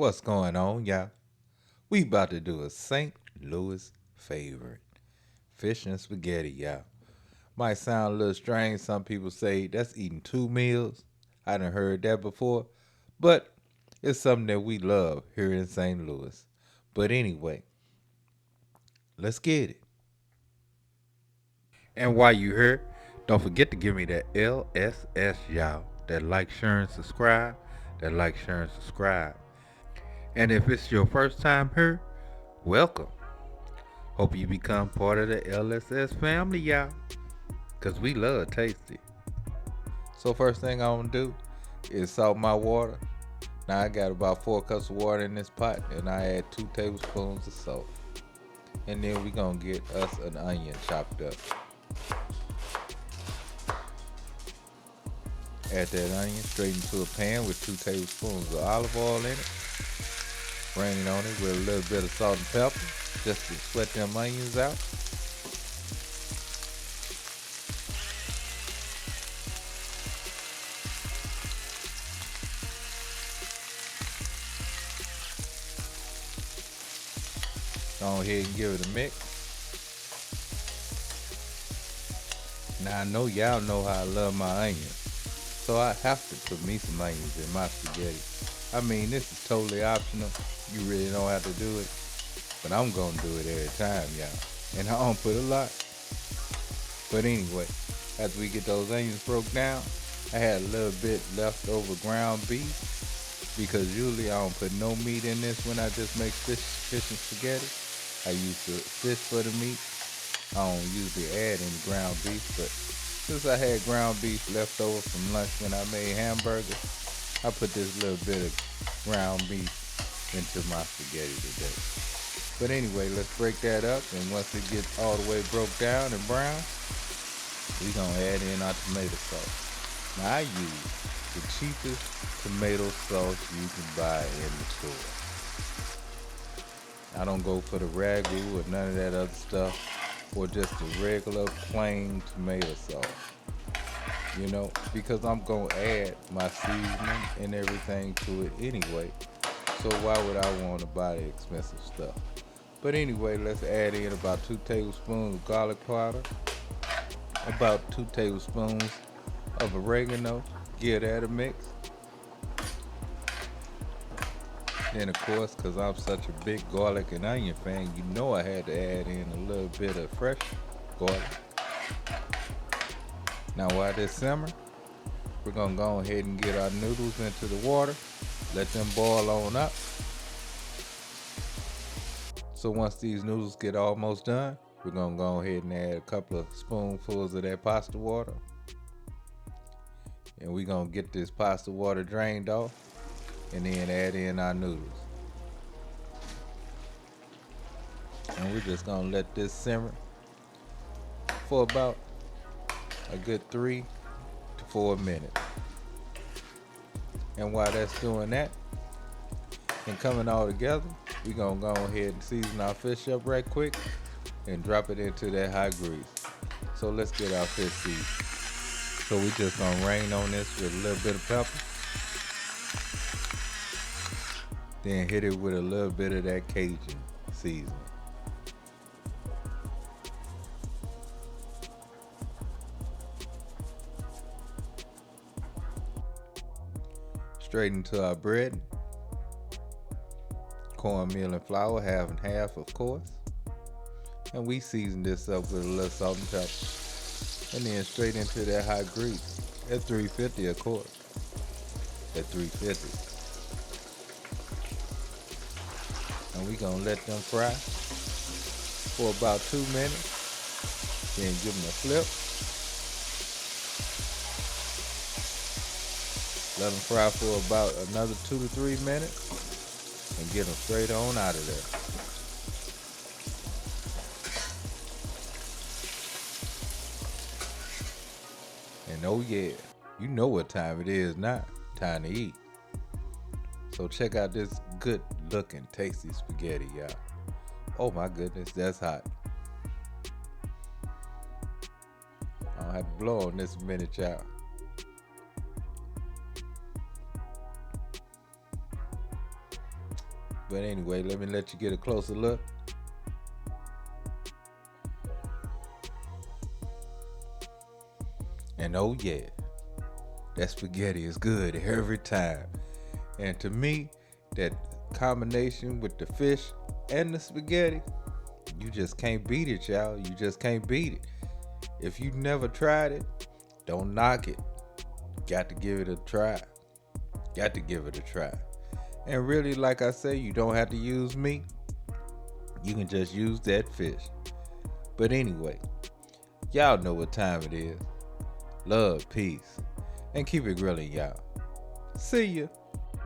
What's going on, y'all? We about to do a St. Louis favorite. Fish and spaghetti, y'all. Might sound a little strange. Some people say that's eating two meals. I done heard that before. But it's something that we love here in St. Louis. But anyway, let's get it. And while you here, don't forget to give me that LSS, y'all. That like, share, and subscribe. That like, share, and subscribe. And if it's your first time here, welcome. Hope you become part of the LSS family, y'all. Cause we love tasty. So first thing I'm gonna do is salt my water. Now I got about 4 cups of water in this pot, and I add 2 tablespoons of salt. And then we gonna get us an onion chopped up. Add that onion straight into a pan with 2 tablespoons of olive oil in it. Bring it on it with a little bit of salt and pepper, just to sweat them onions out. Go ahead and give it a mix. Now I know y'all know how I love my onions, so I have to put me some onions in my spaghetti. I mean, this is totally optional. You really don't have to do it, but I'm gonna do it every time, y'all. And I don't put a lot. But anyway, after we get those onions broke down, I had a little bit left over ground beef because usually I don't put no meat in this when I just make fish and spaghetti. I use the fish for the meat. I don't usually add any ground beef, but since I had ground beef left over from lunch when I made hamburgers, I put this little bit of ground beef into my spaghetti today. But anyway, let's break that up, and once it gets all the way broke down and brown, we gonna add in our tomato sauce. Now I use the cheapest tomato sauce you can buy in the store. I don't go for the ragu or none of that other stuff, or just a regular plain tomato sauce. Because I'm gonna add my seasoning and everything to it anyway. So why would I want to buy the expensive stuff? But anyway, let's add in about 2 tablespoons of garlic powder, about 2 tablespoons of oregano. Give that a mix. Then of course, cause I'm such a big garlic and onion fan, you know I had to add in a little bit of fresh garlic. Now while this simmer, we're gonna go ahead and get our noodles into the water. Let them boil on up. So once these noodles get almost done, we're gonna go ahead and add a couple of spoonfuls of that pasta water. And we're gonna get this pasta water drained off and then add in our noodles. And we're just gonna let this simmer for about a good 3 to 4 minutes. And while that's doing that and coming all together, we're gonna go ahead and season our fish up right quick and drop it into that hot grease. So let's get our fish seasoned. So we just gonna rain on this with a little bit of pepper. Then hit it with a little bit of that Cajun seasoning. Straight into our bread. Cornmeal and flour, half and half, of course. And we season this up with a little salt and pepper. And then straight into that hot grease. At 350, of course. At 350. And we gonna let them fry for about 2 minutes. Then give them a flip. Let them fry for about another 2 to 3 minutes. And get them straight on out of there. And oh yeah, you know what time it is now. Time to eat. So check out this good looking tasty spaghetti, y'all. Oh my goodness, that's hot. I don't have to blow on this a minute, y'all. But anyway, let me let you get a closer look. And oh yeah, that spaghetti is good every time. And to me, that combination with the fish and the spaghetti, you just can't beat it, y'all. You just can't beat it. If you never tried it, don't knock it. Got to give it a try. Got to give it a try. And really, like I say, you don't have to use meat. You can just use that fish. But anyway, y'all know what time it is. Love, peace, and keep it grilling, y'all. See ya.